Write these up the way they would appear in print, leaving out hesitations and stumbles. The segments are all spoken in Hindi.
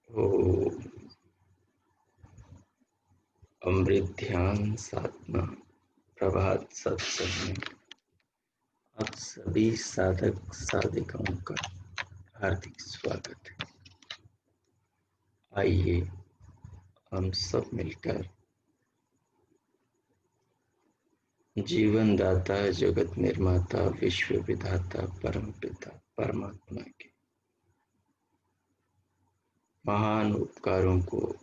ओ अमृत ध्यान साधना प्रभात सत्संग में आप सभी साधक साधिकाओं का हार्दिक स्वागत है। आइए हम सब मिलकर जीवन दाता जगत निर्माता विश्व विधाता परम पिता परमात्मा के महान उपकारों को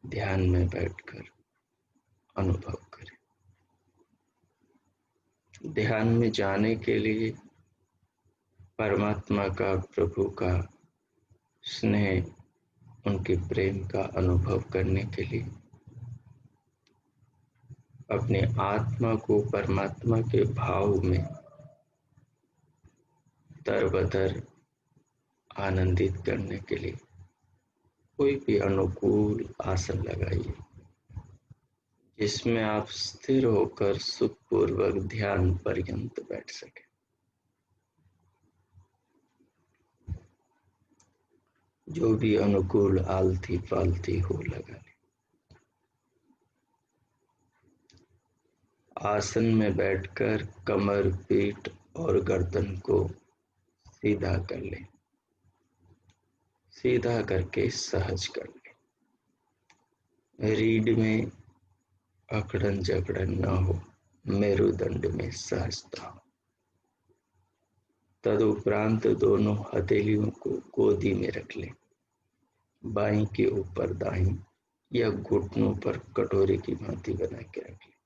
ध्यान में बैठकर अनुभव करें। ध्यान में जाने के लिए परमात्मा का, प्रभु का स्नेह, उनके प्रेम का अनुभव करने के लिए अपने आत्मा को परमात्मा के भाव में तरबतर आनंदित करने के लिए कोई भी अनुकूल आसन लगाइए जिसमें आप स्थिर होकर सुखपूर्वक ध्यान पर्यंत बैठ सके। जो भी अनुकूल आलती पालती हो लगा ले। आसन में बैठकर कमर, पीठ और गर्दन को सीधा कर ले। सीधा करके सहज कर ले। रीढ़ में अकड़न जकड़न न हो, मेरुदंड में सहजता हो। तदुपरांत दोनों हथेलियों को गोदी में रख ले। बाईं के ऊपर दाईं या घुटनों पर कटोरे की भांति बना के रख ले।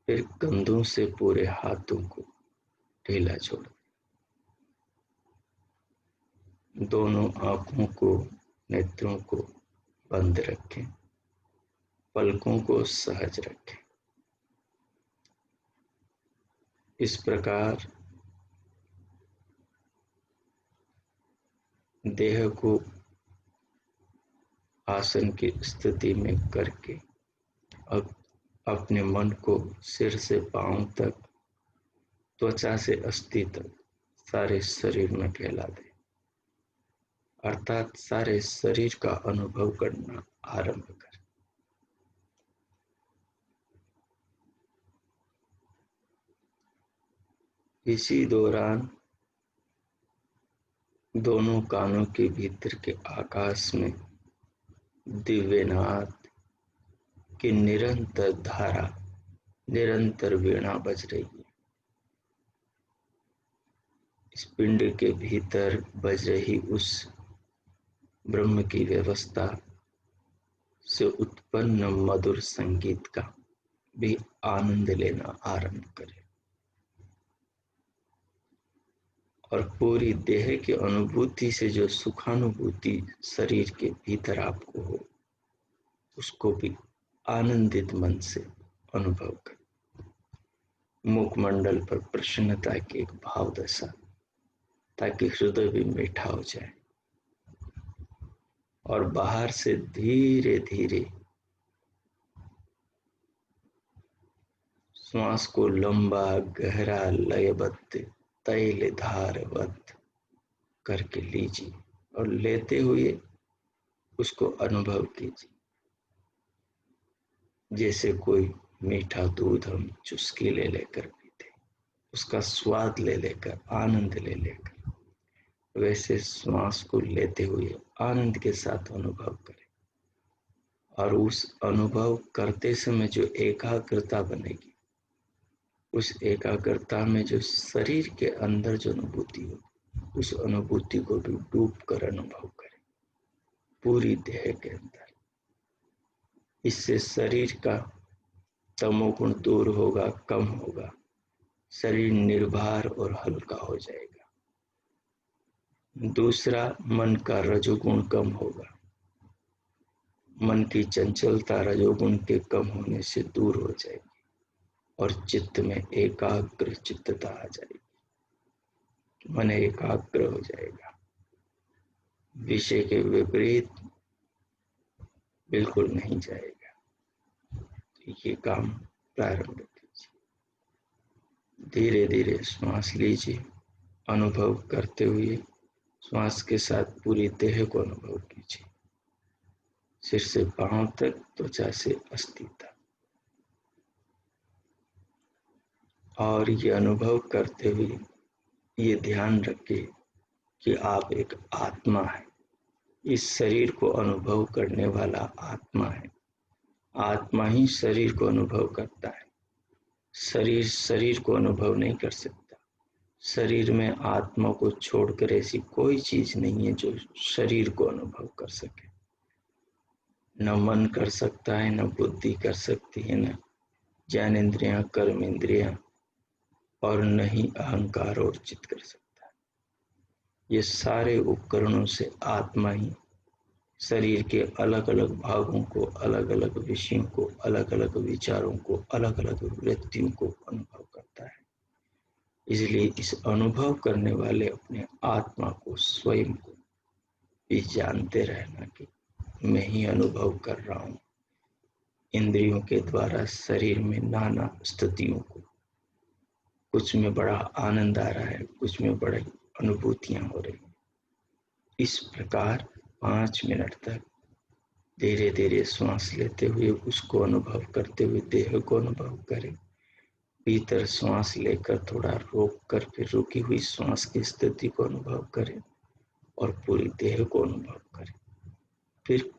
फिर कंधों से पूरे हाथों को ढीला छोड़ दे। दोनों आंखों को, नेत्रों को बंद रखें। पलकों को सहज रखें। इस प्रकार देह को आसन की स्थिति में करके अब अपने मन को सिर से पांव तक, त्वचा से अस्थि तक सारे शरीर में फैला दे। अर्थात सारे शरीर का अनुभव करना आरंभ कर। इसी दौरान दोनों कानों के भीतर के आकाश में दिव्यनाद की निरंतर धारा, निरंतर वीणा बज रही है। इस पिंड के भीतर बज रही उस ब्रह्म की व्यवस्था से उत्पन्न मधुर संगीत का भी आनंद लेना आरंभ करें। और पूरी देह की अनुभूति से जो सुखानुभूति शरीर के भीतर आपको हो, उसको भी आनंदित मन से अनुभव करें। मुखमंडल पर प्रसन्नता की एक भाव दशा, ताकि हृदय भी मीठा हो जाए। और बाहर से धीरे धीरे श्वास को लंबा गहरा लयबद्ध तैल धारवत करके लीजिए और लेते हुए उसको अनुभव कीजिए जैसे कोई मीठा दूध हम चुस्की ले लेकर पीते, उसका स्वाद ले लेकर, आनंद ले लेकर, वैसे श्वास को लेते हुए आनंद के साथ अनुभव करें। और उस अनुभव करते समय जो एकाग्रता बनेगी, उस एकाग्रता में जो शरीर के अंदर जो अनुभूति हो, उस अनुभूति को भी डूब कर अनुभव करें पूरी देह के अंदर। इससे शरीर का तमोगुण दूर होगा, कम होगा। शरीर निर्भर और हल्का हो जाएगा। दूसरा, मन का रजोगुण कम होगा। मन की चंचलता रजोगुण के कम होने से दूर हो जाएगी और चित्त में एकाग्र चित्तता आ जाएगी। मन एकाग्र हो जाएगा। विषय के विपरीत बिल्कुल नहीं जाएगा। ये काम प्रारंभ कीजिए। धीरे धीरे श्वास लीजिए, अनुभव करते हुए श्वास के साथ पूरी देह को अनुभव कीजिए, सिर से पांव तक, त्वचा से अस्थि तक। और ये अनुभव करते हुए ये ध्यान रखिए कि आप एक आत्मा है। इस शरीर को अनुभव करने वाला आत्मा है। आत्मा ही शरीर को अनुभव करता है। शरीर शरीर को अनुभव नहीं कर सकता। शरीर में आत्मा को छोड़कर ऐसी कोई चीज नहीं है जो शरीर को अनुभव कर सके। न मन कर सकता है, न बुद्धि कर सकती है, न ज्ञानेंद्रियां, कर्म इंद्रियां, और न ही अहंकार और चित्त कर सकता है। ये सारे उपकरणों से आत्मा ही शरीर के अलग अलग भागों को, अलग अलग विषयों को, अलग अलग विचारों को, अलग अलग वृत्तियों को अनुभव करता है। इसलिए इस अनुभव करने वाले अपने आत्मा को, स्वयं को भी जानते रहना कि मैं ही अनुभव कर रहा हूँ। इंद्रियों के द्वारा शरीर में नाना स्थितियों को, कुछ में बड़ा आनंद आ रहा है, कुछ में बड़ी अनुभूतियां हो रही हैं। इस प्रकार 5 मिनट तक धीरे धीरे श्वास लेते हुए उसको अनुभव करते हुए देह को अनुभव करें। भीतर श्वास लेकर थोड़ा रोक कर फिर रुकी हुई श्वास की स्थिति को अनुभव करें और पूरी देह को अनुभव करें। फिर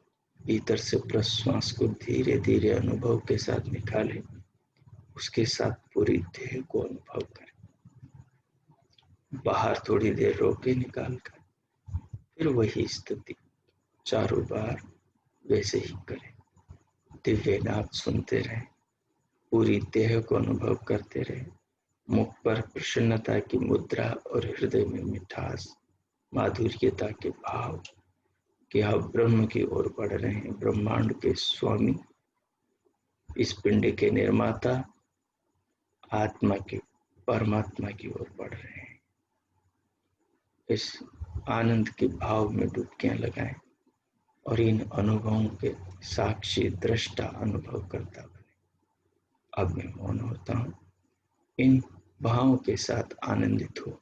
भीतर से प्रश्वास को धीरे धीरे अनुभव के साथ निकालें, उसके साथ पूरी देह को अनुभव करें। बाहर थोड़ी देर रोके निकाल कर फिर वही स्थिति चारों बार वैसे ही करें। दिव्य नाद सुनते रहें, पूरी देह को अनुभव करते रहें। मुख पर प्रसन्नता की मुद्रा और हृदय में मिठास, माधुर्यता के भाव कि आप ब्रह्म की ओर बढ़ रहे हैं, ब्रह्मांड के स्वामी, इस पिंड के निर्माता, आत्मा के परमात्मा की ओर बढ़ रहे हैं। इस आनंद के भाव में डुबकियां लगाएं और इन अनुभवों के साक्षी, दृष्टा, अनुभव करता बने। अब मैं मौन होता हूं। इन भावों के साथ आनंदित हो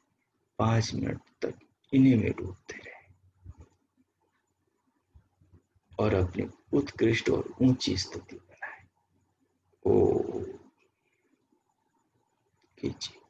5 मिनट तक इन्हीं में डूबते रहे और अपनी उत्कृष्ट और ऊंची स्थिति बनाए। ओ कीजिए।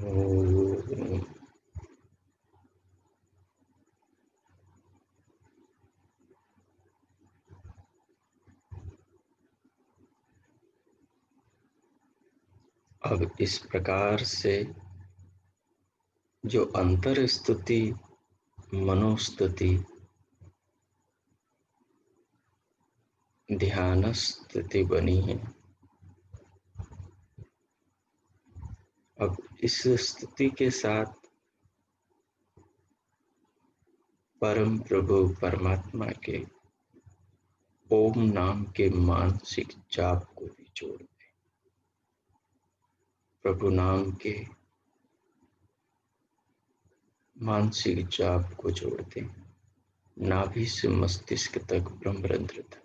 ओम। अब इस प्रकार से जो अंतर स्तुति, मनोस्तुति, ध्यान स्तुति बनी है, अब इस स्तुति के साथ परम प्रभु परमात्मा के ओम नाम के मानसिक जाप को भी जोड़ दें। प्रभु नाम के मानसिक जाप को जोड़ दें। नाभि से मस्तिष्क तक ब्रह्मरंध्र तक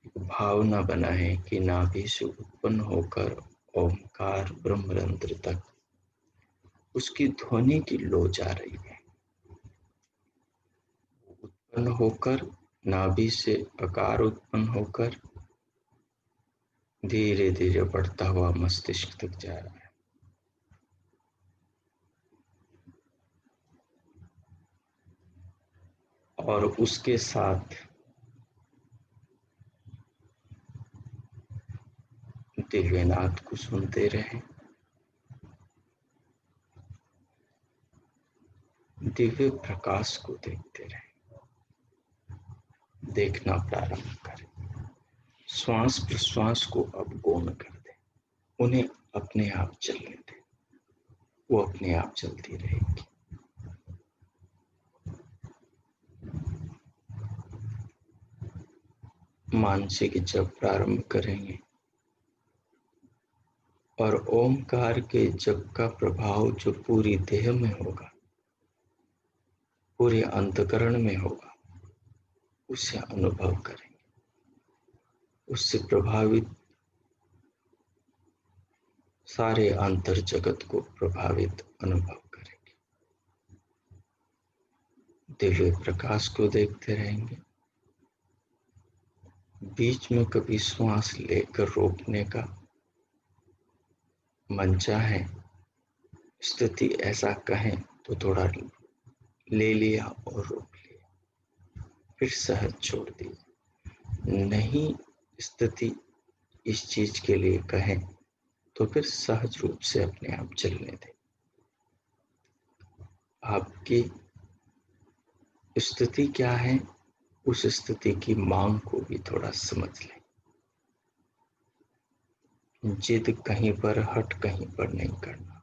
एक भावना बना है कि नाभि से उत्पन्न होकर ओमकार ब्रह्मरंध्र तक उसकी ध्वनि की लो जा रही है। उत्पन्न होकर नाभि से आकार उत्पन्न होकर धीरे धीरे बढ़ता हुआ मस्तिष्क तक जा रहा है। और उसके साथ दिव्यनाद को सुनते रहें। दिव्य प्रकाश को देखते रहें। देखना प्रारंभ करें। श्वास प्रश्वास को अब गौण कर दें। उन्हें अपने आप चलने दें। वो अपने आप चलती रहेगी। मानसिक जप प्रारंभ करेंगे और ओमकार के जप का प्रभाव जो पूरी देह में होगा, पूरे अंतकरण में होगा, उसे अनुभव करेंगे। उससे प्रभावित सारे अंतर जगत को प्रभावित अनुभव करेंगे। दिव्य प्रकाश को देखते रहेंगे। बीच में कभी श्वास लेकर रोकने का मन चाहे, स्थिति ऐसा कहें तो थोड़ा ले लिया और रोक लिया, फिर सहज छोड़ दिया। नहीं स्थिति इस चीज के लिए कहें तो फिर सहज रूप से अपने आप चलने दें। आपकी स्थिति क्या है, उस स्थिति की मांग को भी थोड़ा समझ लें। जिद कहीं पर, हट कहीं पर नहीं करना।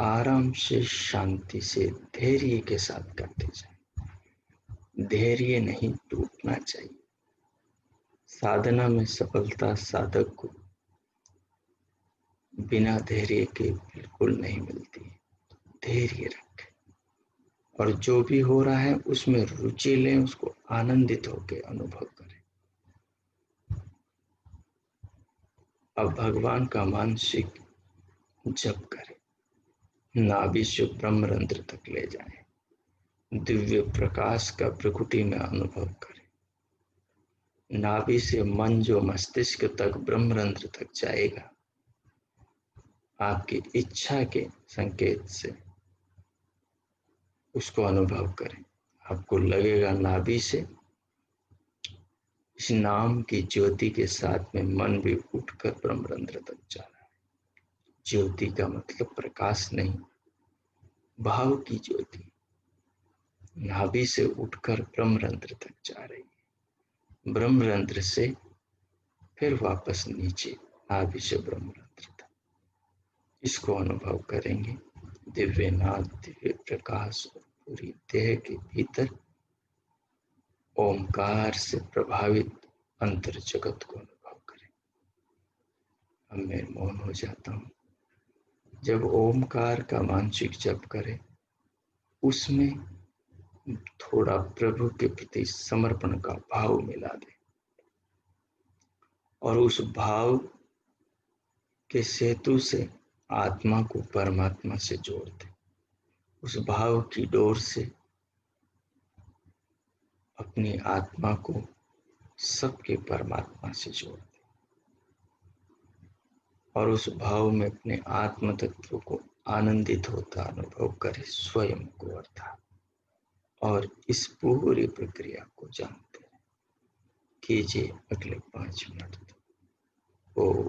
आराम से, शांति से, धैर्य के साथ करते जाएं। धैर्य नहीं टूटना चाहिए। साधना में सफलता साधक को बिना धैर्य के बिल्कुल नहीं मिलती। धैर्य रखें और जो भी हो रहा है उसमें रुचि लें, उसको आनंदित होकर अनुभव करें। अब भगवान का मानसिक जप करें। नाभि से ब्रह्मरंध्र तक ले जाएं। दिव्य प्रकाश का प्रकृति में अनुभव करें। नाभि से मन जो मस्तिष्क तक ब्रह्मरंध्र तक जाएगा, आपकी इच्छा के संकेत से उसको अनुभव करें। आपको लगेगा नाभि से इस नाम की ज्योति के साथ में मन भी उठकर ब्रह्मरंध्र तक जा रहा है। ज्योति का मतलब प्रकाश नहीं, भाव की ज्योति नाभि से उठकर ब्रह्मरंध्र तक जा रही है। ब्रह्मरंध्र से फिर वापस नीचे नाभि से ब्रह्मरंध्र तक। इसको अनुभव करेंगे। दिव्य नाद, दिव्य प्रकाश और पूरी देह के भीतर ओमकार से प्रभावित अंतर जगत को अनुभव करें। अब मैं मौन हो जाता हूं। जब ओमकार का मानसिक जप करें, उसमें थोड़ा प्रभु के प्रति समर्पण का भाव मिला दें और उस भाव के सेतु से आत्मा को परमात्मा से जोड़ दें। उस भाव की डोर से अपनी आत्मा को सबके परमात्मा से जोड़ दें। और उस भाव में अपने आत्म तत्व को आनंदित होता अनुभव करे स्वयं को अर्थात, और इस पूरी प्रक्रिया को जानते कीजिए अगले 5 मिनट तक। ओ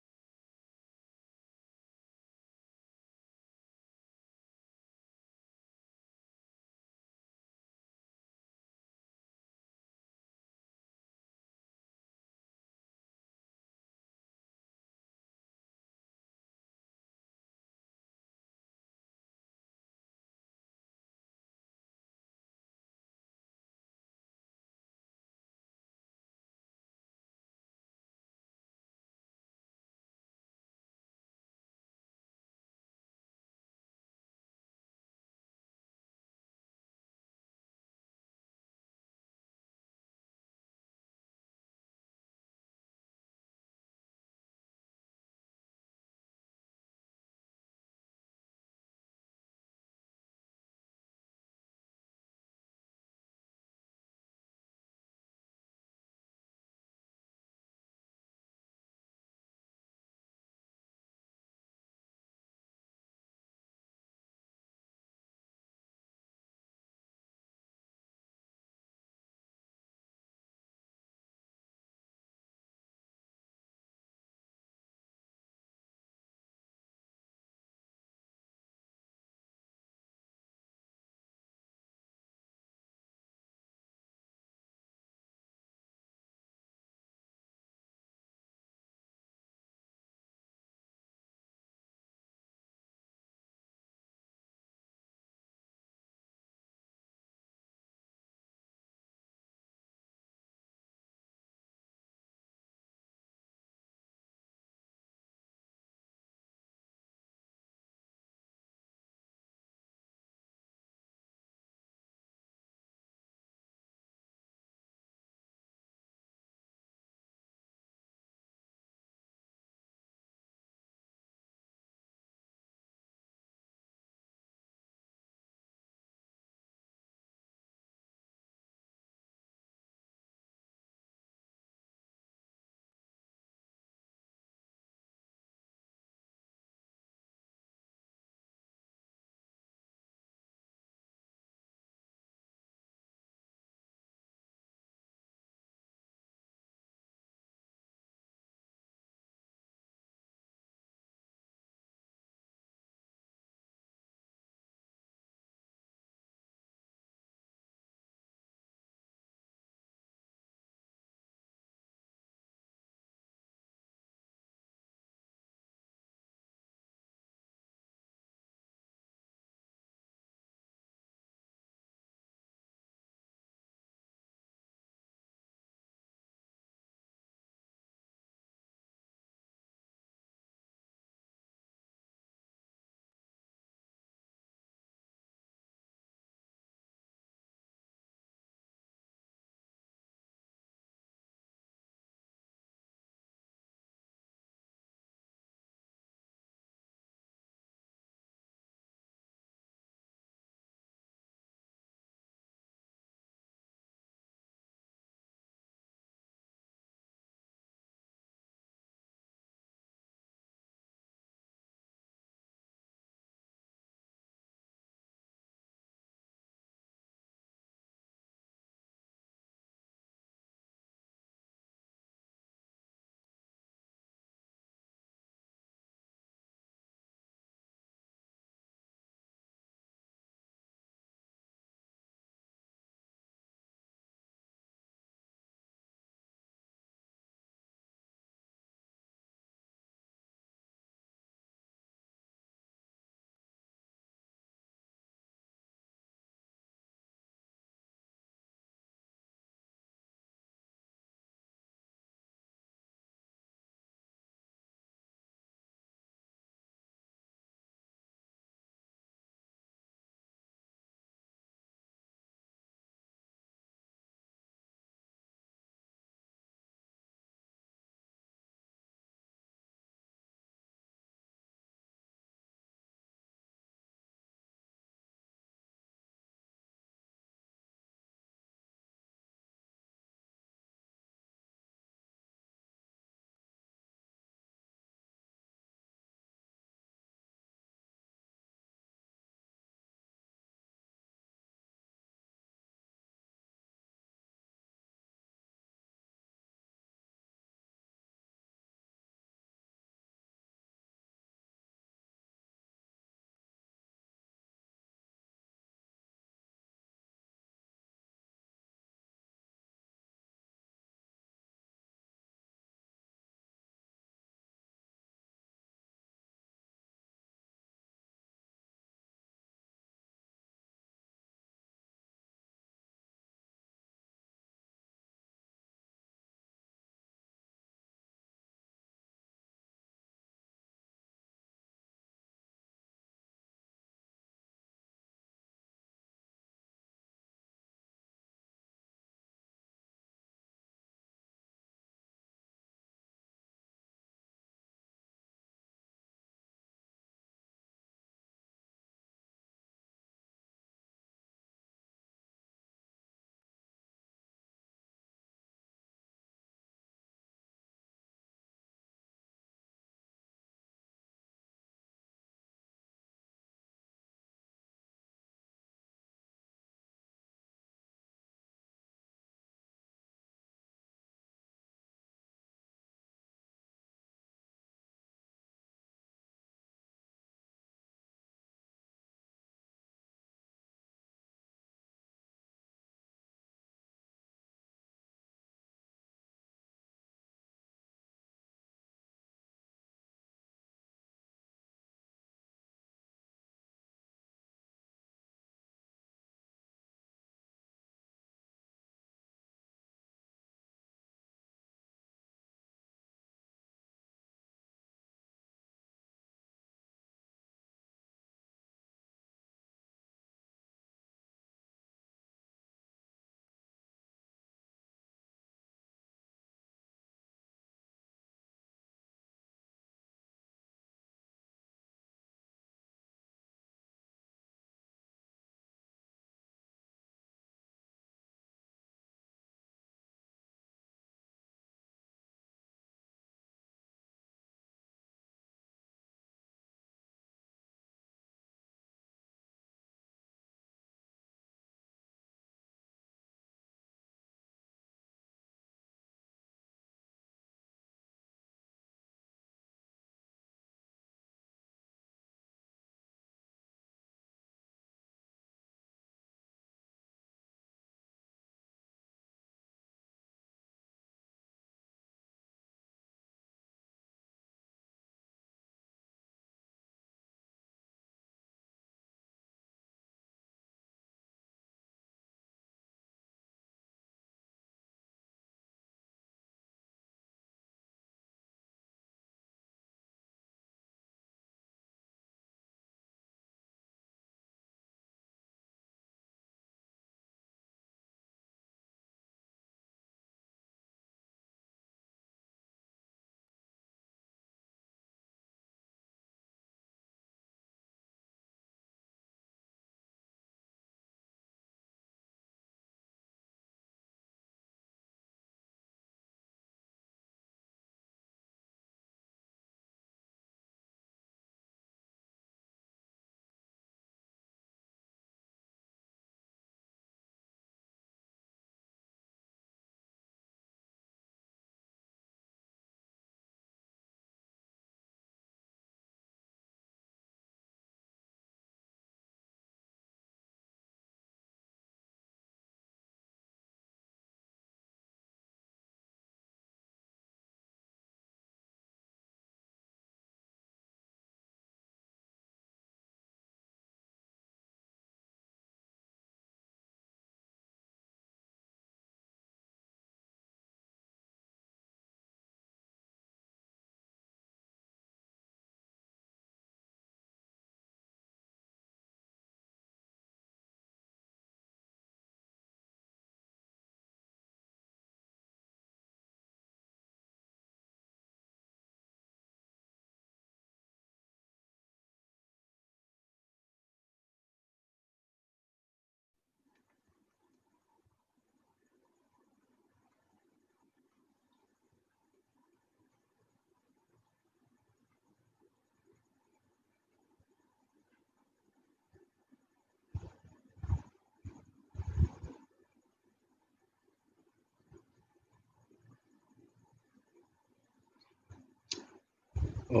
ओ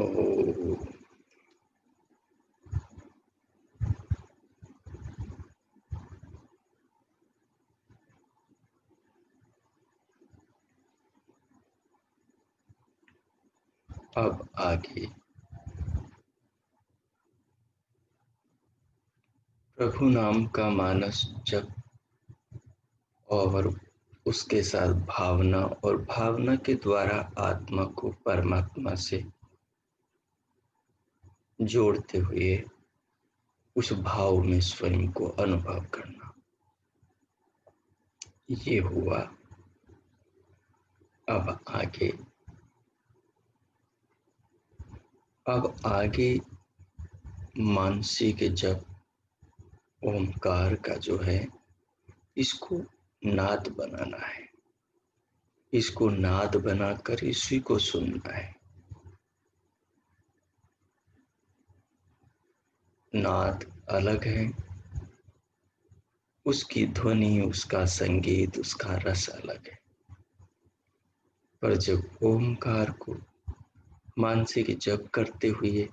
अब आगे प्रभु नाम का मानस जप और उसके साथ भावना, और भावना के द्वारा आत्मा को परमात्मा से जोड़ते हुए उस भाव में स्वयं को अनुभव करना। ये हुआ। अब आगे मानसिक जप ओमकार का जो है, इसको नाद बनाना है। इसको नाद बनाकर इसी को सुनना है। नाद अलग है, उसकी ध्वनि, उसका संगीत, उसका रस अलग है। पर जब ओमकार को मानसिक जप करते हुए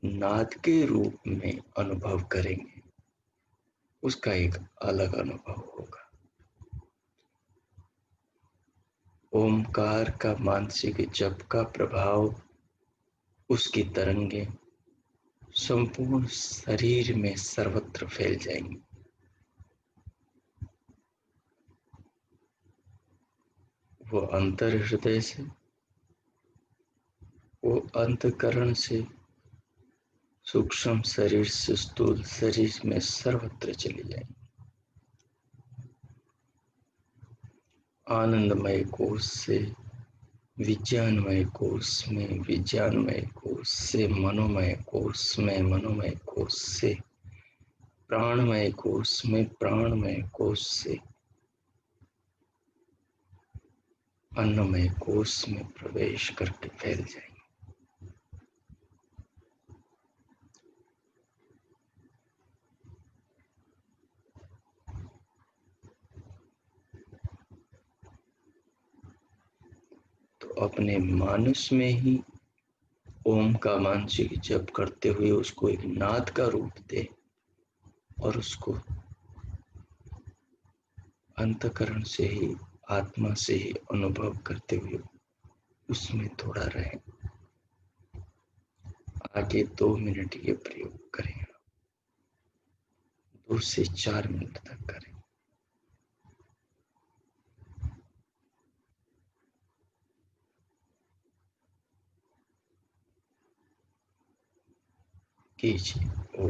नाद के रूप में अनुभव करेंगे, उसका एक अलग अनुभव होगा। ओमकार का मानसिक जप का प्रभाव, उसकी तरंगे संपूर्ण शरीर में सर्वत्र फैल जाएंगी। वो अंतर हृदय से, वो अंतकरण से, सूक्ष्म शरीर से स्थूल शरीर में सर्वत्र चली जाएंगी। आनंदमय कोश से विज्ञानमय कोश में, विज्ञानमय कोश से मनोमय कोश में, मनोमय कोश से प्राणमय कोश में, प्राणमय कोश से अन्नमय कोश में प्रवेश करके फैल जाएंगे। तो अपने मानस में ही ओम का मानसिक जप करते हुए उसको एक नाद का रूप दे, और उसको अंतकरण से ही, आत्मा से ही अनुभव करते हुए उसमें थोड़ा रहे। आगे 2 मिनट ये प्रयोग करें, 2 से 4 मिनट तक करें। कीजिए। ओ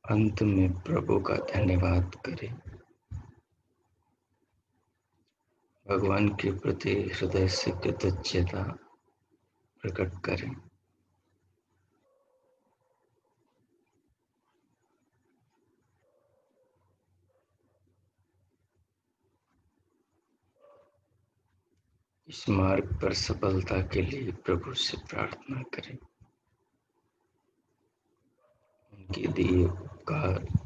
अंत में प्रभु का धन्यवाद करें, भगवान के प्रति हृदय से कृतज्ञता प्रकट करें। इस मार्ग पर सफलता के लिए प्रभु से प्रार्थना करें। उनके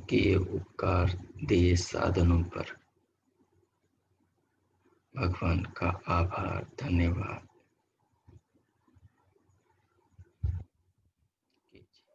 किए उपकार दिए साधनों पर भगवान का आभार, धन्यवाद कीजिए।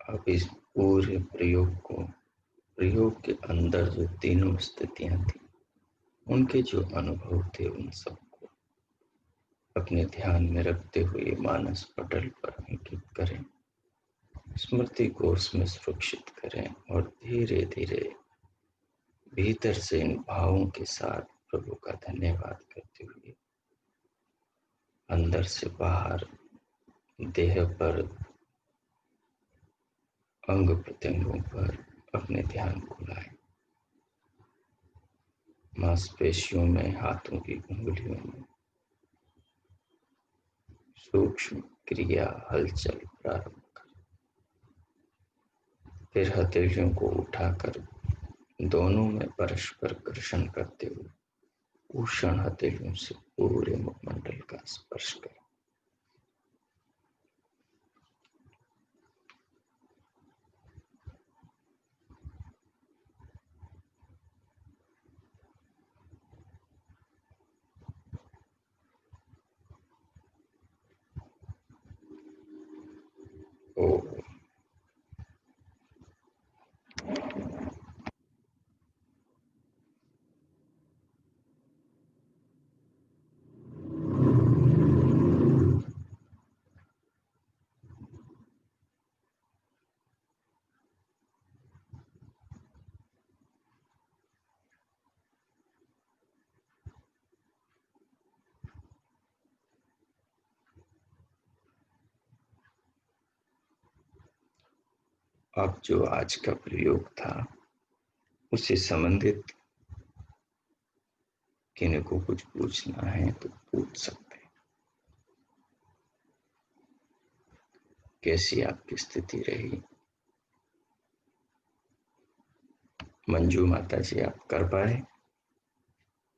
अब इस पूरे प्रयोग के अंदर जो तीनों स्थितियां थी, उनके जो अनुभव थे, उन सबको अपने ध्यान में रखते हुए मानस पटल पर अंकित करें, स्मृति कोष में सुरक्षित करें और धीरे धीरे भीतर से इन भावों के साथ प्रभु का धन्यवाद करते हुए अंदर से बाहर देह पर, अंग प्रत्यंगों पर अपने ध्यान को लाएं। मांसपेशियों में, हाथों की उंगलियों में सूक्ष्म क्रिया हलचल प्रारंभ करें। फिर हथेलियों को उठाकर दोनों में परस्पर घर्षण करते हुए उष्ण हथेलियों से पूरे मुखमंडल का स्पर्श करें। ओ अब जो आज का प्रयोग था, उससे संबंधित किन्हीं को कुछ पूछना है तो पूछ सकते हैं। कैसी आपकी स्थिति रही? मंजू माता जी, आप कर पाए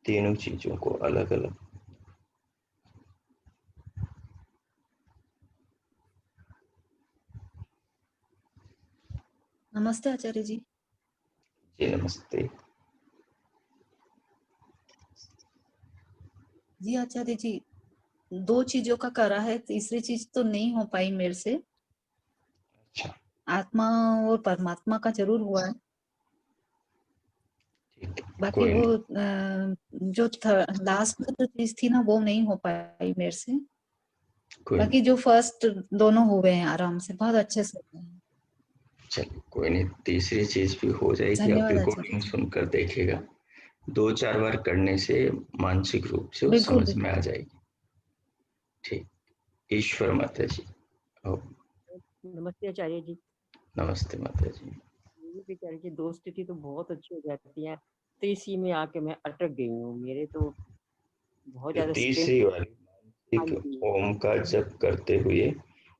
तीनों चीजों को अलग अलग? नमस्ते आचार्य जी। जी नमस्ते। जी आचार्य जी, 2 चीजों का करा है, तीसरी चीज तो नहीं हो पाई मेरे से। अच्छा, आत्मा और परमात्मा का जरूर हुआ है, ठीक है, बाकी कोई वो नहीं, जो लास्ट जो चीज थी ना, वो नहीं हो पाई मेरे से। कोई बाकी नहीं। जो फर्स्ट दोनों हो गए हैं आराम से, बहुत अच्छे से हुए हैं। चलिए कोई नहीं, तीसरी चीज भी हो जाएगी। आप धन्यवाद आचार्य रिकॉर्डिंग जी। सुनकर देखिएगा, 2-4 बार करने से मानसिक रूप से वो बिल्कुल समझ में बिल्कुल। आ जाएगी। ठीक। ईश्वर माता जी। ओ, नमस्ते आचार्य जी। नमस्ते माता जी। मेरी बेचारी की दो स्थिति तो बहुत अच्छी हो जाती है, तो इसी में आके मैं अटक गई हूँ। मेरे तो बहुत जो ज्यादा स्ट्रेन। तीसरी वाली हाँ मानसिक जी, ओम का जप करते हुए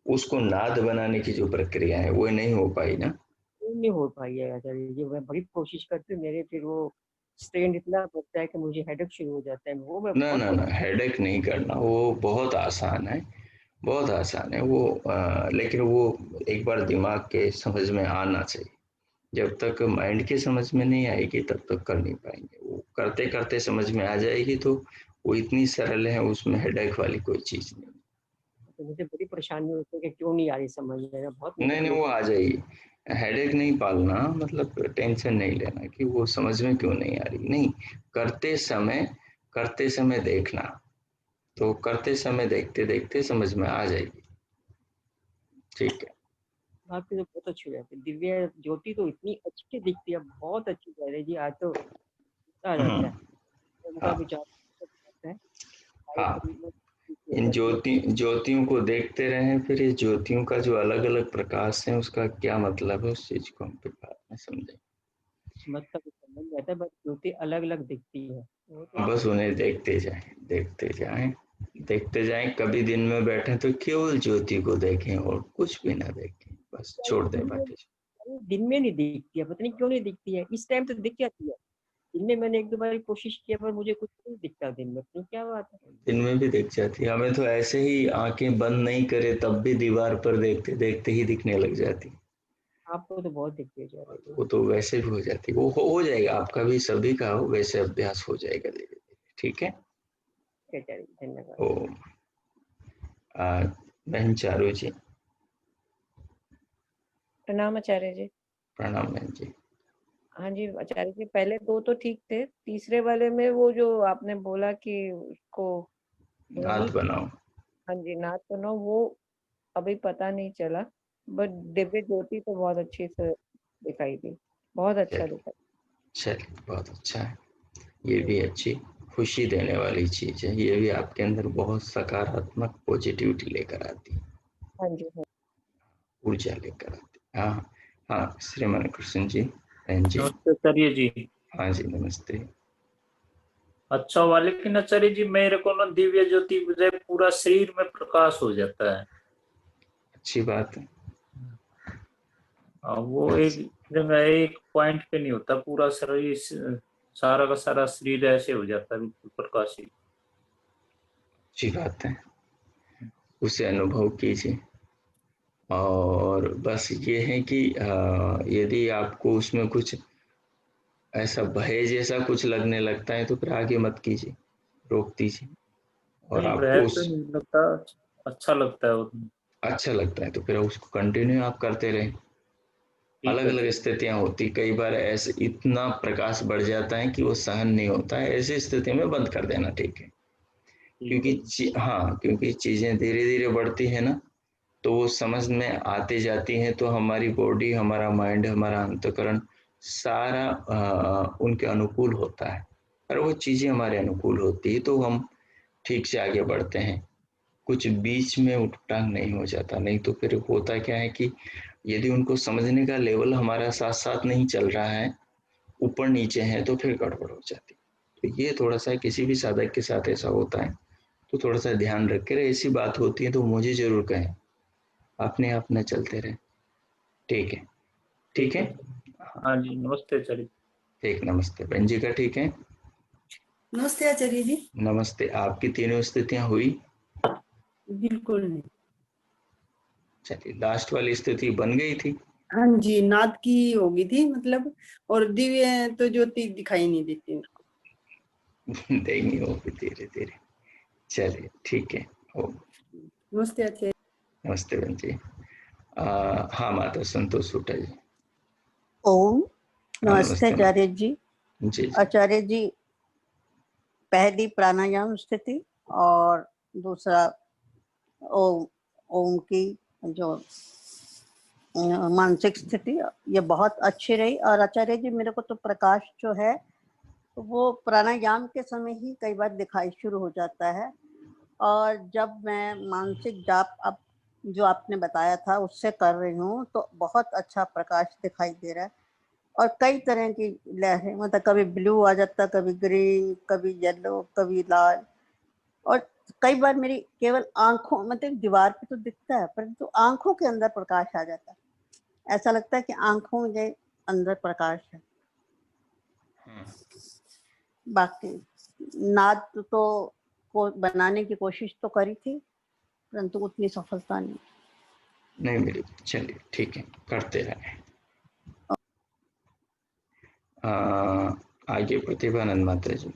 उसको नाद बनाने की जो प्रक्रिया है वो नहीं हो पाई ना? वो नहीं हो पाई है आचार्य जी। मैं बड़ी कोशिश करती हूँ, मेरे फिर वो स्ट्रेन इतना बढ़ता है कि मुझे हेडेक शुरू हो जाता है। वो मैं ना बहुत ना ना, हेडेक नहीं करना, वो बहुत आसान है, बहुत आसान है वो। लेकिन वो एक बार दिमाग के समझ में आना चाहिए। जब तक माइंड के समझ में नहीं आएगी तब तक कर नहीं पाएंगे। वो करते करते समझ में आ जाएगी तो वो इतनी सरल है, उसमें हेडेक वाली कोई चीज नहीं। तो मुझे बड़ी परेशानी होती है कि क्यों नहीं आ रही समझ में। मैं बहुत नहीं नहीं, मेहनत। वो आ जाएगी। हेडेक नहीं पालना, मतलब टेंशन नहीं लेना कि वो समझ में क्यों नहीं आ रही। नहीं, करते समय करते समय देखना, तो करते समय देखते देखते समझ में आ जाएगी। ठीक है। आपकी तो बहुत अच्छी हो जाती है। दिव्य ज्योति तो इतनी अच्छी दिखती है, बहुत अच्छी कह रहे जी। आज तो आ जाता है उनका हाँ विचार करता है। हाँ, गायत्री में हो इन जाती है। ज्योतियों को देखते रहें, फिर ये ज्योतियों का जो अलग अलग प्रकाश है उसका क्या मतलब है, उस चीज को हम फिर बाद में समझें। मतलब समझ जाता है, बस ज्योति अलग अलग दिखती है। वो तो बस उन्हें देखते जाएं, देखते जाएं, देखते जाएं। कभी दिन में बैठे तो केवल ज्योति को देखें और कुछ भी ना देखें, बस छोड़ दें बाकी। दिन में नहीं दिखती है, पता नहीं क्यों नहीं दिखती है। इस टाइम तो दिख जाती है। दिन में मैंने एक दो बार कोशिश किया पर मुझे कुछ नहीं दिखता दिन में, पता नहीं क्या बात है। दिन में भी दिख जाती है हमें, तो ऐसे ही आंखें बंद नहीं करे तब भी दीवार पर देखते देखते ही दिखने लग जाती। आपको तो बहुत दिखती है जा रही वो तो वैसे भी हो जाती, वो हो जाएगा, आपका भी सभी का हो, वैसे अभ्यास हो जाएगा धीरे धीरे। ठीक है। है। धन्यवाद। ओ बहन चारू जी। प्रणाम आचार्य जी। प्रणाम बहन जी। हाँ जी आचार्य जी, पहले दो तो ठीक थे, तीसरे वाले में वो जो आपने बोला कि उसको नाद ध्वनि, बनाओ। हाँ जी, नाद सुनो, वो अभी पता नहीं चला। बट दिव्य ज्योति तो बहुत अच्छी से दिखाई दी, बहुत अच्छा चलिए, दिखा। चलिए बहुत अच्छा है। ये भी अच्छी खुशी देने वाली चीज है, ये भी आपके अंदर बहुत सकारात्मक पॉजिटिविटी लेकर आती है, हाँ जी, हाँ। ऊर्जा लेकर आती है। हाँ हाँ, श्रीमान कृष्ण जी, बहन जी। नमस्ते आचार्य जी। हाँ जी, नमस्ते। अच्छा हुआ, लेकिन आचार्य जी मेरे को ना दिव्य ज्योति से पूरा शरीर में प्रकाश हो जाता है। अच्छी बात है। वो एक अच्छी जगह एक पॉइंट पे नहीं होता, पूरा शरीर सारा का सारा शरीर ऐसे हो जाता है, बिल्कुल प्रकाशित। अच्छी बात है, उसे अनुभव कीजिए। और बस ये है कि यदि आपको उसमें कुछ ऐसा भय जैसा कुछ लगने लगता है तो फिर आगे मत कीजिए, रोक दीजिए। और नहीं, आपको वह तो उस नहीं लगता, अच्छा लगता है वो। अच्छा लगता है तो फिर उसको कंटिन्यू आप करते रहें। ठीक अलग है अलग सर। स्थितियां होती, कई बार ऐसे इतना प्रकाश बढ़ जाता है कि वो सहन नहीं होता है, ऐसी स्थिति में बंद कर देना ठीक है। ठीक क्योंकि है जी। हाँ, क्योंकि चीजें धीरे धीरे बढ़ती है ना, तो वो समझ में आते जाती हैं, तो हमारी बॉडी, हमारा माइंड, हमारा अंतःकरण सारा उनके अनुकूल होता है। और वो चीजें हमारे अनुकूल होती है तो हम ठीक से आगे बढ़ते हैं, कुछ बीच में उठटांग नहीं हो जाता। नहीं तो फिर होता क्या है कि यदि उनको समझने का लेवल हमारा साथ साथ नहीं चल रहा है, ऊपर नीचे है, तो फिर गड़बड़ हो जाती। तो ये थोड़ा सा किसी भी साधक के साथ ऐसा होता है, तो थोड़ा सा ध्यान रख कर ऐसी बात होती है तो मुझे जरूर कहें, अपने आप न चलते रहे। ठीक है। ठीक ठीक है। है सर। हाँ जी, नमस्ते आचार्य। ठीक, नमस्ते बहन जी का। ठीक है, नमस्ते आचार्य जी। नमस्ते। आपकी तीनों स्थितियां हुई? बिल्कुल नहीं। चलिए, लास्ट वाली स्थिति बन गई थी। हाँ जी, नाद की होगी थी मतलब, और दिव्य तो ज्योति दिखाई नहीं देती मेरे को। देंगे वो भी धीरे धीरे। चलिए ठीक है। ओ, नमस्ते आचार्य। नमस्ते बहन जी। हाँ माता संतोष सूटा जी। ओम। हाँ नमस्ते नमस्ते आचार्य जी। जी जी। आचार्य जी, पहली प्राणायाम स्थिति और दूसरा ओम, ओम की जो मानसिक स्थिति, ये बहुत अच्छी रही। और आचार्य जी, मेरे को तो प्रकाश जो है वो प्राणायाम के समय ही कई बार दिखाई शुरू हो जाता है। और जब मैं मानसिक जाप अब जो आपने बताया था उससे कर रही हूँ, तो बहुत अच्छा प्रकाश दिखाई दे रहा है। और कई तरह की लहरें, मतलब कभी ब्लू आ जाता, कभी ग्रीन, कभी येलो, कभी लाल। और कई बार मेरी केवल आंखों, मतलब दीवार पे तो दिखता है, परंतु आंखों के अंदर प्रकाश आ जाता है। ऐसा लगता है कि आंखों के अंदर प्रकाश है। बाकी नाद तो को बनाने की कोशिश तो करी थी, परंतु उतनी सफलता नहीं मिली। चलिए ठीक है, करते रहे। आगे प्रतिभानंद माता जी।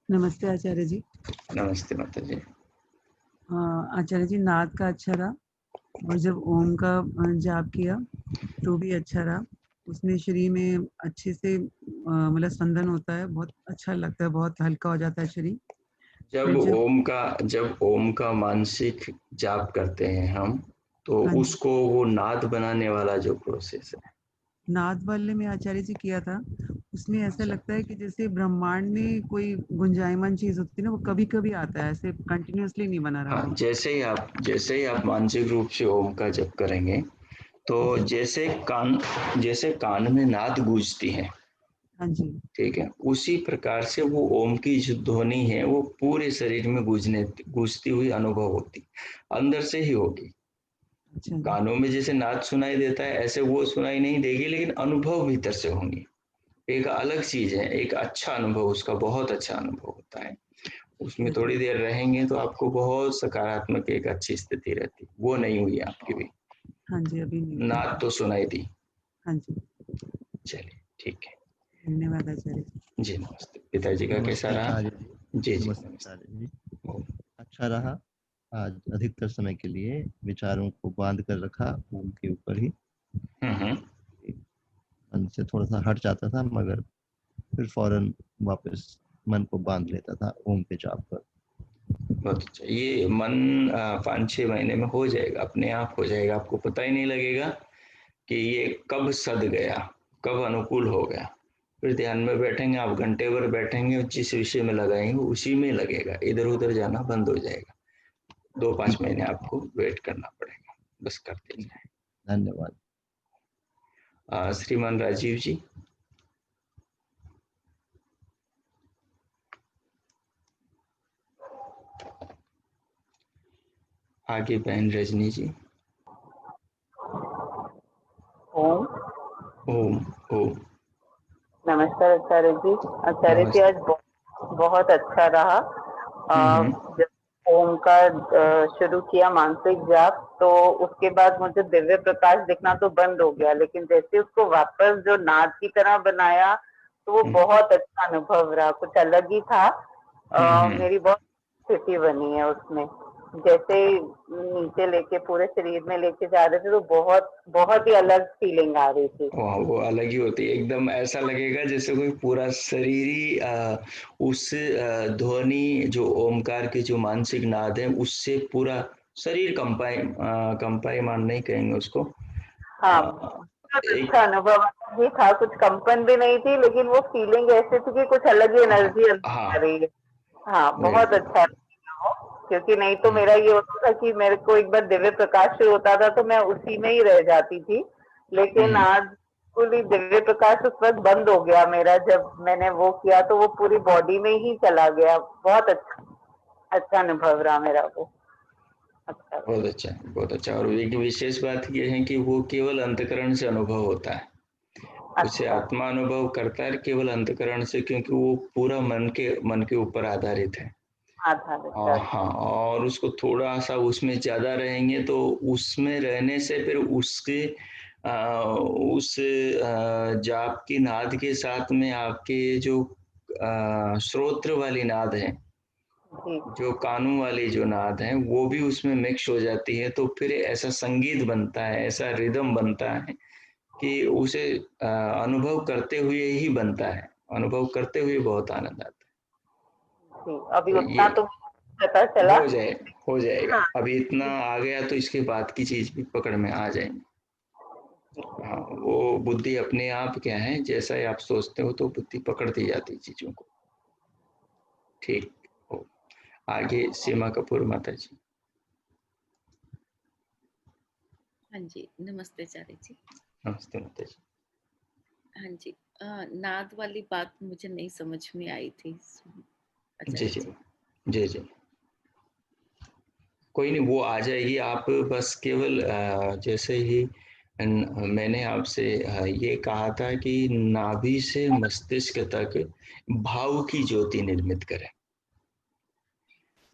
नमस्ते आचार्य जी। नमस्ते माता जी। आचार्य जी, नाद का अच्छा रहा, और जब ओम का जाप किया तो भी अच्छा रहा। उसमें शरीर में अच्छे से मतलब स्पंदन होता है, बहुत अच्छा लगता है, बहुत हल्का हो जाता है शरीर। जब ओम का मानसिक जाप करते हैं हम, तो हाँ जी। उसको वो नाद बनाने वाला जो प्रोसेस है, नाद वाले में आचार्य जी किया था, उसमें ऐसा अच्छा। लगता है कि जैसे ब्रह्मांड में कोई गुंजायमान चीज होती है ना, वो कभी कभी आता है, ऐसे कंटिन्यूअसली नहीं बना रहा। हाँ, जैसे ही आप मानसिक रूप से ओम का जप करेंगे, तो जैसे कान में नाद गूंजती है, हाँ जी। ठीक है, उसी प्रकार से वो ओम की जो ध्वनि है वो पूरे शरीर में गूंजती हुई अनुभव होती, अंदर से ही होगी। अच्छा। कानों में जैसे नाद सुनाई देता है, ऐसे वो सुनाई नहीं देगी, लेकिन अनुभव भीतर से होंगे। एक अलग चीज है, एक अच्छा अनुभव, उसका बहुत अच्छा अनुभव होता है। उसमें थोड़ी देर रहेंगे तो आपको बहुत सकारात्मक एक अच्छी स्थिति रहती, वो नहीं हुई आपकी भी। हाँ जी, अभी नहीं। नाद तो सुनाई दी। हाँ जी। चलिए ठीक है, धन्यवाद आचार्य जी नमस्ते। पिताजी का कैसा नमस्ते रहा? आचार्य जी। जी जी नमस्ते नमस्ते। आचार्य जी। अच्छा रहा। आज अधिकतर समय के लिए विचारों को बांध कर रखा ओम के ऊपर ही। मन से थोड़ा सा हट जाता था, मगर फिर फौरन वापस मन को बांध लेता था ओम के जाप पर। बहुत अच्छा। ये मन 5-6 महीने में हो जाएगा, अपने आप हो जाएगा, आपको पता ही नहीं लगेगा कि ये कब सद गया, कब अनुकूल हो गया। फिर ध्यान में बैठेंगे आप, घंटे भर बैठेंगे, जिस विषय में लगाएंगे उसी में लगेगा, इधर उधर जाना बंद हो जाएगा। 2-5 महीने आपको वेट करना पड़ेगा, बस करते जाए। धन्यवाद। श्रीमान राजीव जी। आगे बहन रजनी जी। ओम। ओम ओम। नमस्कार आचार्य जी। आचार्य जी, आज बहुत अच्छा रहा। जब ओम का शुरू किया मानसिक जाप, तो उसके बाद मुझे दिव्य प्रकाश दिखना तो बंद हो गया, लेकिन जैसे उसको वापस जो नाद की तरह बनाया, तो वो बहुत अच्छा अनुभव रहा, कुछ अलग ही था। मेरी बहुत स्थिति बनी है उसमें। जैसे नीचे लेके पूरे शरीर में लेके जा रहे थे, तो बहुत बहुत ही अलग फीलिंग आ रही थी। वो अलग ही होती है, एकदम ऐसा लगेगा जैसे कोई पूरा शरीर ही उस ध्वनि, जो ओमकार के जो मानसिक नाद है, उससे पूरा शरीर कंपायमान नहीं कहेंगे उसको। हाँ, अच्छा अनुभव भी था, कुछ कंपन भी नहीं थी, लेकिन वो फीलिंग ऐसी थी कि कुछ अलग ही एनर्जी आ रही है। हाँ, बहुत अच्छा वो, क्योंकि नहीं तो मेरा ये होता था कि मेरे को एक बार दिव्य प्रकाश शुरू होता था तो मैं उसी में ही रह जाती थी, लेकिन आज पूरी दिव्य प्रकाश उस वक्त बंद हो गया मेरा। जब मैंने वो किया तो वो पूरी बॉडी में ही चला गया। बहुत अच्छा अनुभव रहा मेरा वो। अच्छा, बहुत अच्छा, बहुत अच्छा। और एक विशेष बात यह है कि वो केवल अंतकरण से अनुभव होता है, उसे आत्मा अनुभव करता है केवल अंतकरण से, क्योंकि वो पूरा मन के ऊपर आधारित है। हाँ, और उसको थोड़ा सा उसमें ज्यादा रहेंगे तो उसमें रहने से फिर उसके उस जाप की नाद के साथ में आपके जो श्रोत्र वाली नाद है, जो कानों वाली जो नाद है, वो भी उसमें मिक्स हो जाती है, तो फिर ऐसा संगीत बनता है, ऐसा रिदम बनता है कि उसे अनुभव करते हुए ही बनता है, अनुभव करते हुए बहुत आनंद आता है। अभी उतना तो पता चला, हो जाएगा। अभी इतना आ गया तो इसके बाद की चीज भी पकड़ में आ जाएंगी। हाँ, वो बुद्धि अपने आप क्या है, जैसा ही आप सोचते हो तो बुद्धि पकड़ती जाती है चीजों को। ठीक हो। आगे सीमा कपूर माता जी। हाँ जी, नमस्ते आचार्य जी। नमस्ते माता जी। हाँ जी, नाद वाली बात मुझे नहीं समझ में आई थी जी आचार्य जी जी। जी जी, कोई नहीं, वो आ जाएगी। आप बस केवल जैसे ही मैंने आपसे ये कहा था कि नाभि से मस्तिष्क तक भाव की ज्योति निर्मित करें।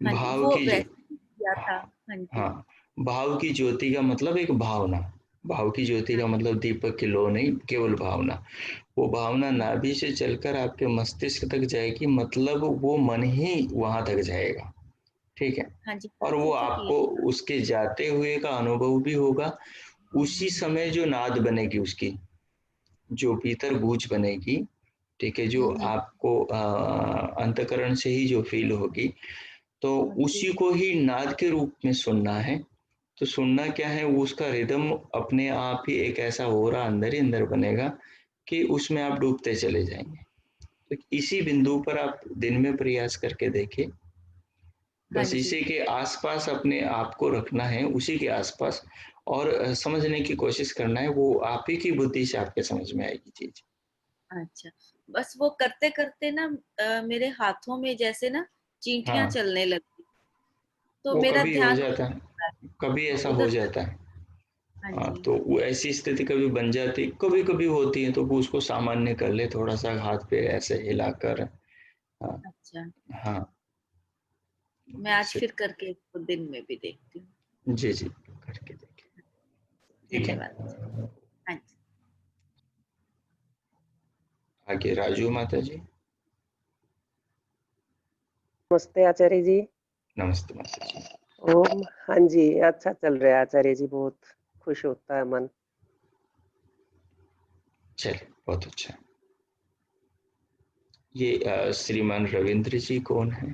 हाँ जी, भाव वो की वैसे ही किया था। हाँ जी, हाँ, भाव की ज्योति का मतलब एक भावना, भाव की ज्योति का मतलब दीपक की लो नहीं, केवल भावना। वो भावना नाभि से चलकर आपके मस्तिष्क तक जाएगी, मतलब वो मन ही वहां तक जाएगा। ठीक है, हाँ जी, और वो वैसे तो आपको किया। उसके जाते हुए का अनुभव भी होगा। उसी समय जो नाद बनेगी, उसकी जो भीतर गूंज बनेगी, ठीक है, जो आपको अंतकरण से ही जो फील होगी, तो उसी को ही नाद के रूप में सुनना है। तो सुनना क्या है, उसका रिदम अपने आप ही एक ऐसा हो रहा अंदर ही अंदर बनेगा कि उसमें आप डूबते चले जाएंगे। तो इसी बिंदु पर आप दिन में प्रयास करके देखिए। हाँ बस जी, इसी के आसपास अपने आप को रखना है, उसी के आसपास, और समझने की कोशिश करना है। वो आप ही की बुद्धि से आपके समझ में आएगी चीज। अच्छा, बस वो करते करते ना मेरे हाथों में जैसे ना चींटियां हाँ, चलने लगी, तो वो मेरा कभी हो ध्यान जाता है, कभी ऐसा हो उधर। जाता है। हाँ हाँ, जी, तो वो ऐसी स्थिति कभी बन जाती, कभी कभी होती है, तो वो उसको सामान्य कर ले, थोड़ा सा हाथ पे ऐसे हिलाकर। हाँ अच्छा, हाँ, मैं आज ऐसे। फिर करके इसको दिन में भी देखती हूँ। जी जी, करके देखिए। ठीक है, धन्यवाद। हाँ जी, आगे राजू माता जी। नमस्ते आचार्य जी। नमस्ते माता जी। ओम। हाँ जी, अच्छा चल रहा है आचार्य जी, बहुत खुश होता है मन। चलिए, बहुत अच्छा। ये श्रीमान रविंद्र जी कौन है?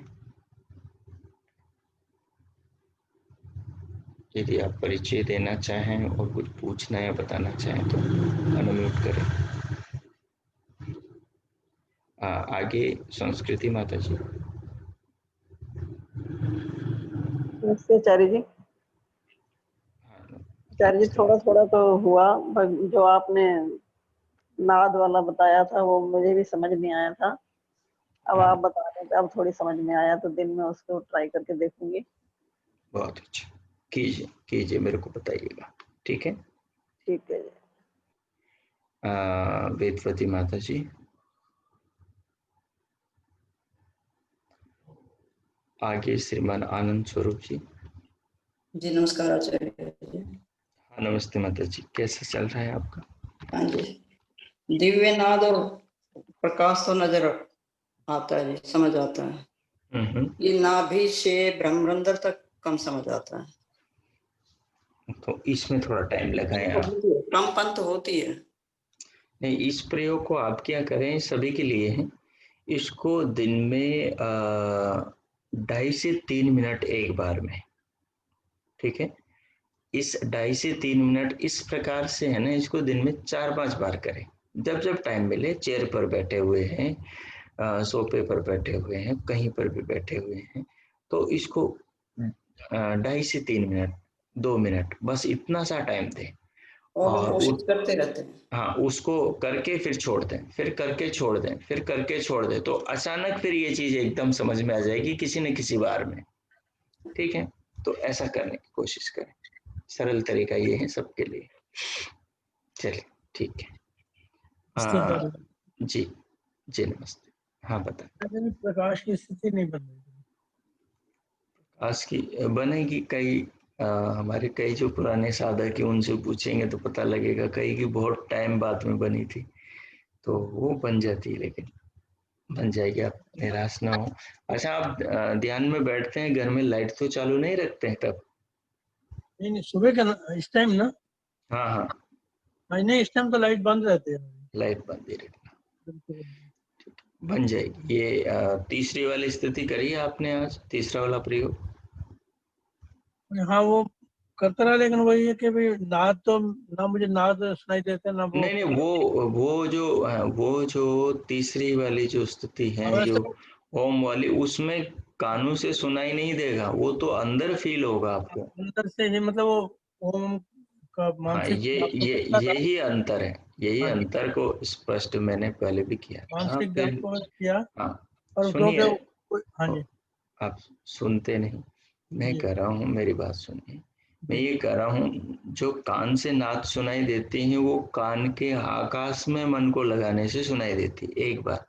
यदि आप परिचय देना चाहें और कुछ पूछना या बताना चाहें तो अनम्यूट करें। आगे संस्कृति माता जी। नमस्ते आचार्य जी। आचार्य जी, थोड़ा थोड़ा तो हुआ, बस जो आपने नाद वाला बताया था वो मुझे भी समझ नहीं आया था। अब आप बता रहे थे, अब थोड़ी समझ में आया, तो दिन में उसको ट्राई करके देखूंगी। बहुत अच्छा, कीजिए कीजिए, मेरे को बताइएगा। ठीक है, ठीक है जी। वेदवती माता जी। आगे श्रीमान आनंद स्वरूप जी। जी नमस्कार आचार्य जी। हाँ, नमस्ते माता जी, कैसा चल रहा है आपका? हाँ जी, दिव्य नाद और प्रकाश तो नजर आता है जी, समझ आता है। ये नाभि से ब्रह्मरंध्र तक कम समझ आता है, तो इसमें थोड़ा टाइम लगाएं आप। कंपन तो होती है। नहीं, इस प्रयोग को आप क्या करें, सभी के लिए है। इसको दिन में 2.5 से 3 मिनट एक बार में। ठीक है, इस 2.5 से 3 मिनट इस प्रकार से है ना, इसको दिन में 4-5 बार करें। जब जब टाइम मिले, चेयर पर बैठे हुए हैं, सोफे पर बैठे हुए हैं, कहीं पर भी बैठे हुए हैं, तो इसको 2.5 से 3 मिनट, 2 मिनट, बस इतना सा टाइम दें। और कोशिश करते रहते हैं। हाँ, उसको करके फिर छोड़ दें, फिर करके छोड़ दें, फिर करके छोड़ दें, तो अचानक फिर ये चीज एकदम समझ में आ जाएगी किसी न किसी बार में। ठीक है, तो ऐसा करने की कोशिश करें। सरल तरीका ये है सबके लिए। चलिए, ठीक है। जी जी, नमस्ते। हाँ, बता। प्रकाश की स्थिति नहीं बन रही। प्रकाश की बनेगी। कई हमारे कई जो पुराने साधक हैं उनसे पूछेंगे तो पता लगेगा, कई की बहुत टाइम बाद में बनी थी, तो वो बन जाती है, लेकिन बन जाएगी, आप निराश ना हो। अच्छा, आप ध्यान में बैठते हैं, घर में लाइट तो चालू नहीं रखते हैं तब? नहीं, सुबह का इस टाइम ना। हाँ हाँ, नहीं, इस टाइम तो लाइट बंद रहती है। लाइट बंद ही रखना। बन जाएगी। ये तीसरी वाली स्थिति करी है आपने आज, तीसरा वाला प्रयोग? हाँ, वो करता रहा, लेकिन वही है कि भाई नाद तो ना, मुझे नाद सुनाई देते ना वो। नहीं, वो जो तीसरी वाली जो स्थिति है, जो ओम वाली उसमें कानों से सुनाई नहीं देगा, वो तो अंदर फील होगा आपको। अंदर से ही मतलब वो ओम का हाँ, मानसिक यही अंतर है, यही हाँ जी। अंतर को स्पष्ट मैंने पहले भी किया था। मानसिक फिर जाप को किया हाँ और सुनिए, हाँ जी आप सुनते नहीं, मैं जी। कह रहा हूँ, मेरी बात सुनिए। मैं ये कह रहा हूँ, जो कान से नाद सुनाई देती है वो कान के आकाश में मन को लगाने से सुनाई देती है एक बार।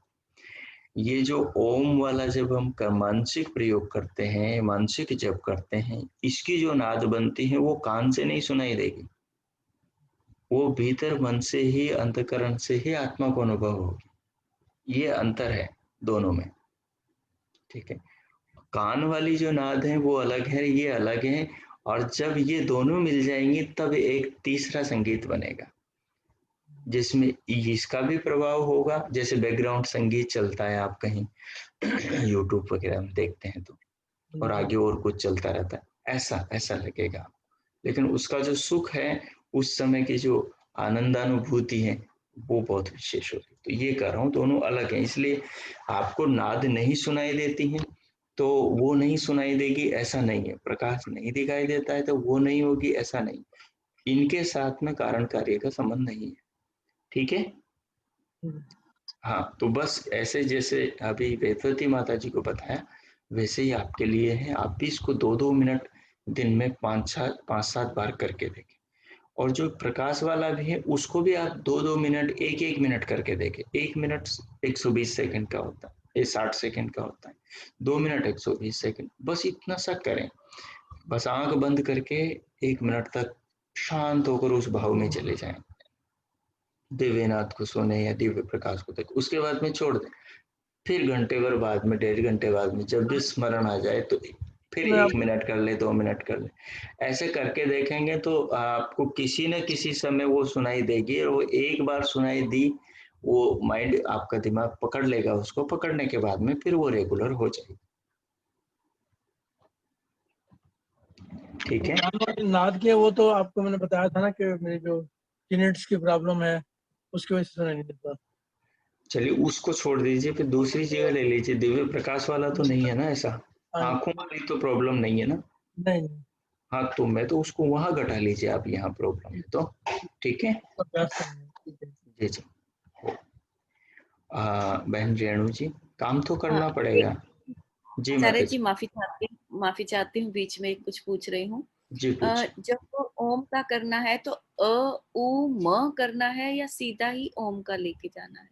ये जो ओम वाला जब हम मानसिक प्रयोग करते हैं, मानसिक जप करते हैं, इसकी जो नाद बनती है वो कान से नहीं सुनाई देगी, वो भीतर मन से ही, अंतःकरण से ही आत्मा को अनुभव होगी। ये अंतर है दोनों में, ठीक है। कान वाली जो नाद है वो अलग है, ये अलग है, और जब ये दोनों मिल जाएंगी तब एक तीसरा संगीत बनेगा, जिसमें इसका भी प्रभाव होगा। जैसे बैकग्राउंड संगीत चलता है, आप कहीं यूट्यूब वगैरह में देखते हैं तो, और आगे और कुछ चलता रहता है, ऐसा ऐसा लगेगा। लेकिन उसका जो सुख है, उस समय की जो आनंदानुभूति है, वो बहुत विशेष होती है। तो ये कह रहा हूँ, दोनों अलग हैं। इसलिए आपको नाद नहीं सुनाई देती है तो वो नहीं सुनाई देगी ऐसा नहीं है, प्रकाश नहीं दिखाई देता है तो वो नहीं होगी ऐसा नहीं। इनके साथ में कारण कार्य का संबंध नहीं है, ठीक है। हाँ, तो बस ऐसे जैसे अभी वेदवती माता जी को बताया, वैसे ही आपके लिए है। आप भी इसको 2-2 मिनट दिन में 5-7 बार करके देखें। और जो प्रकाश वाला भी है उसको भी आप 2-2 मिनट, 1-1 मिनट करके देखें। 1 मिनट 120 सेकंड का होता है, ये 60 सेकंड का होता है। 2 मिनट 120 सेकंड, बस इतना सा करें। बस आंख बंद करके 1 मिनट तक शांत होकर उस भाव में चले जाएं, दिव्यनाथ को सुने या दिव्य प्रकाश को देखें। उसके बाद में छोड़ दें, फिर घंटे भर बाद में, 1.5 घंटे बाद में जब भी स्मरण आ जाए तो फिर 1 मिनट कर ले, 2 मिनट कर ले। ऐसे करके देखेंगे तो आपको किसी न किसी समय वो सुनाई देगी, और वो एक बार सुनाई दी, वो माइंड, आपका दिमाग पकड़ लेगा उसको। पकड़ने के बाद में फिर वो रेगुलर हो जाएगी, ठीक है। नाद के वो तो आपको मैंने बताया था ना कि मेरी जो टिनेट्स की प्रॉब्लम है उसकी वजह से सुनाई नहीं देता। चलिए उसको छोड़ दीजिए, फिर दूसरी जगह ले लीजिए। दिव्य प्रकाश वाला तो नहीं है ना ऐसा? आंखों वाली तो प्रॉब्लम नहीं है ना? नहीं। हाँ, तो मैं तो उसको वहां घटा लीजिए आप, यहाँ प्रॉब्लम है तो, ठीक है जी जी। बहन रेणु जी, काम तो करना पड़ेगा जी। आचार्य माता जी, माफी चाहती हूँ, बीच में कुछ पूछ रही हूँ। जी, पूछिए। जब ओम का करना है तो अ उ म करना है या सीधा ही ओम का लेके जाना है?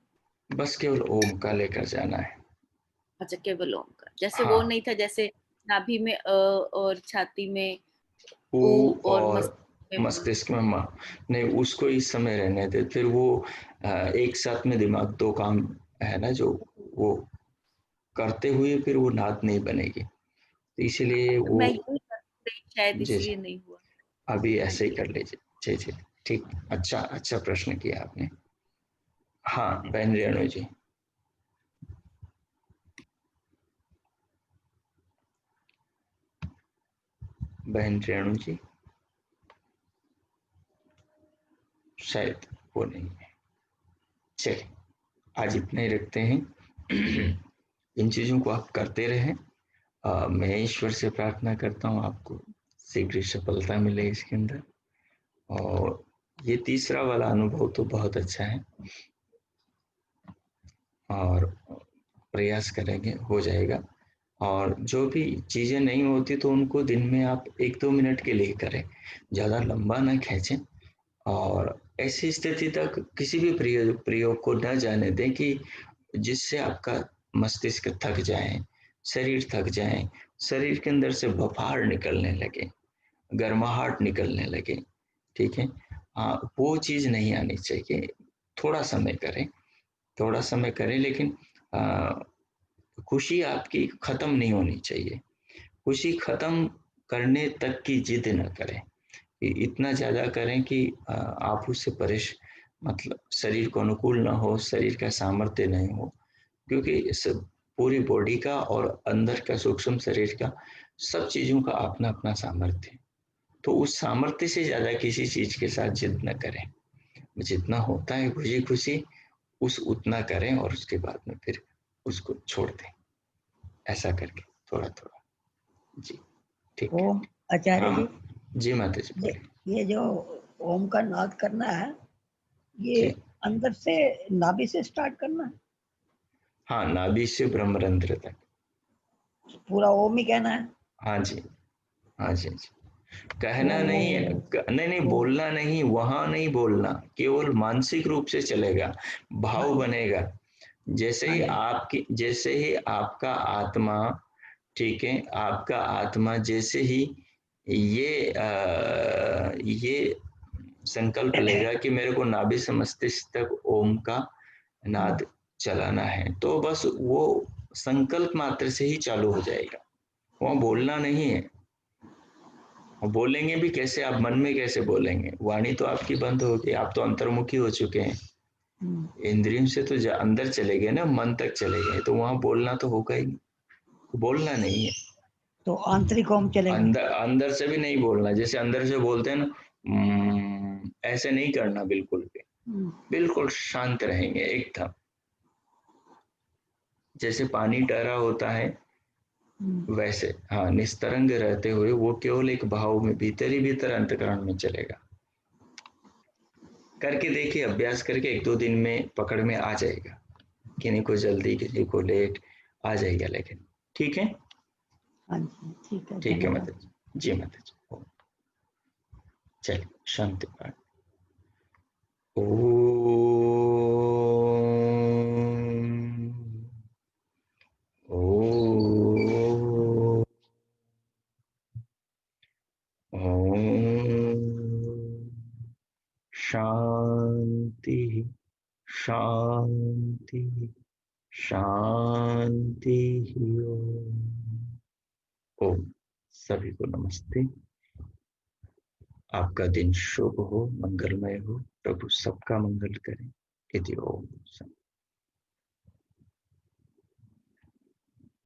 बस केवल ओम का लेकर जाना है। अच्छा, केवल ओम का, जैसे हाँ। वो नहीं था, जैसे नाभि में और छाती में ऊ और और मस्तिष्क में माँ, नहीं उसको इस समय रहने दे। फिर वो एक साथ में दिमाग, दो काम है ना जो वो करते हुए फिर वो नाद नहीं बनेगी, तो इसीलिए वो मैं यही शायद जी इसलिए नहीं हुआ। अभी ऐसे ही कर लीजिए। जी जी, ठीक। अच्छा प्रश्न किया आपने। हाँ बहन रेणु जी। बहन रेणु जी, शायद वो नहीं है। चलिए आज इतना ही रखते हैं। इन चीजों को आप करते रहें। मैं ईश्वर से प्रार्थना करता हूँ आपको शीघ्र सफलता मिले इसके अंदर। और ये तीसरा वाला अनुभव तो बहुत अच्छा है, और प्रयास करेंगे हो जाएगा। और जो भी चीजें नहीं होती तो उनको दिन में आप 1-2 मिनट के लिए करें, ज्यादा लंबा ना खींचें। और ऐसी स्थिति तक किसी भी प्रयोग को न जाने दें कि जिससे आपका मस्तिष्क थक जाए, शरीर थक जाए, शरीर के अंदर से बफार निकलने लगे, गर्माहट निकलने लगे, ठीक है। हाँ, वो चीज नहीं आनी चाहिए। थोड़ा समय करें, थोड़ा समय करें, लेकिन खुशी आपकी खत्म नहीं होनी चाहिए। खुशी खत्म करने तक की जिद न करें, इतना ज्यादा करें कि आप उससे मतलब शरीर को अनुकूल ना हो, शरीर का सामर्थ्य नहीं हो। क्योंकि पूरी बॉडी का और अंदर का सूक्ष्म शरीर का सब चीजों का अपना अपना सामर्थ्य है। तो उस सामर्थ्य से ज्यादा किसी चीज के साथ जिद न करें। जितना होता है खुशी खुशी उतना करें, और उसके बाद में फिर उसको छोड़ दें। ऐसा करके थोड़ा थोड़ा। जी ठीक। ओम आचार्य जी। हाँ जी माता जी बोलिए। ये जो ओम का नाद करना है, ये अंदर से नाभि से स्टार्ट करना है? हाँ, नाभि से ब्रह्मरंध्र तक पूरा ओम ही कहना है? हाँ जी, हाँ जी, जी। कहना नहीं है, नहीं बोलना नहीं, वहां नहीं बोलना, केवल मानसिक रूप से चलेगा, भाव बनेगा। जैसे ही आपका आत्मा, ठीक है, आपका आत्मा जैसे ही ये संकल्प लेगा कि मेरे को नाभि से मस्तिष्क तक ओम का नाद चलाना है, तो बस वो संकल्प मात्र से ही चालू हो जाएगा, वहां बोलना नहीं है। और बोलेंगे भी कैसे, आप मन में कैसे बोलेंगे? वाणी तो आपकी बंद होगी, आप तो अंतर्मुखी हो चुके हैं, इंद्रियों से तो अंदर चले गए ना, मन तक चले गए, तो वहां बोलना तो होगा ही, बोलना नहीं है। तो आंतरिक ओम चलेगा? अंदर से भी नहीं बोलना, जैसे अंदर से बोलते हैं ना, ऐसे नहीं करना, बिल्कुल भी, बिल्कुल शांत रहेंगे एकदम, जैसे पानी ठहरा होता है वैसे। हाँ, निस्तरंग रहते हुए वो केवल एक भाव में भीतर ही भीतर अंतकरण में चलेगा। करके देखिए, अभ्यास करके 1-2 दिन में पकड़ में आ जाएगा, किसी को जल्दी किसी को लेट आ जाएगा, लेकिन ठीक है। हाँ जी ठीक है, ठीक है माता जी। जी माता जी, चलिए शांति पाठ। शांति शांति शांति। ओम। सभी को नमस्ते। आपका दिन शुभ हो, मंगलमय हो, प्रभु सबका मंगल करें। इति ओम।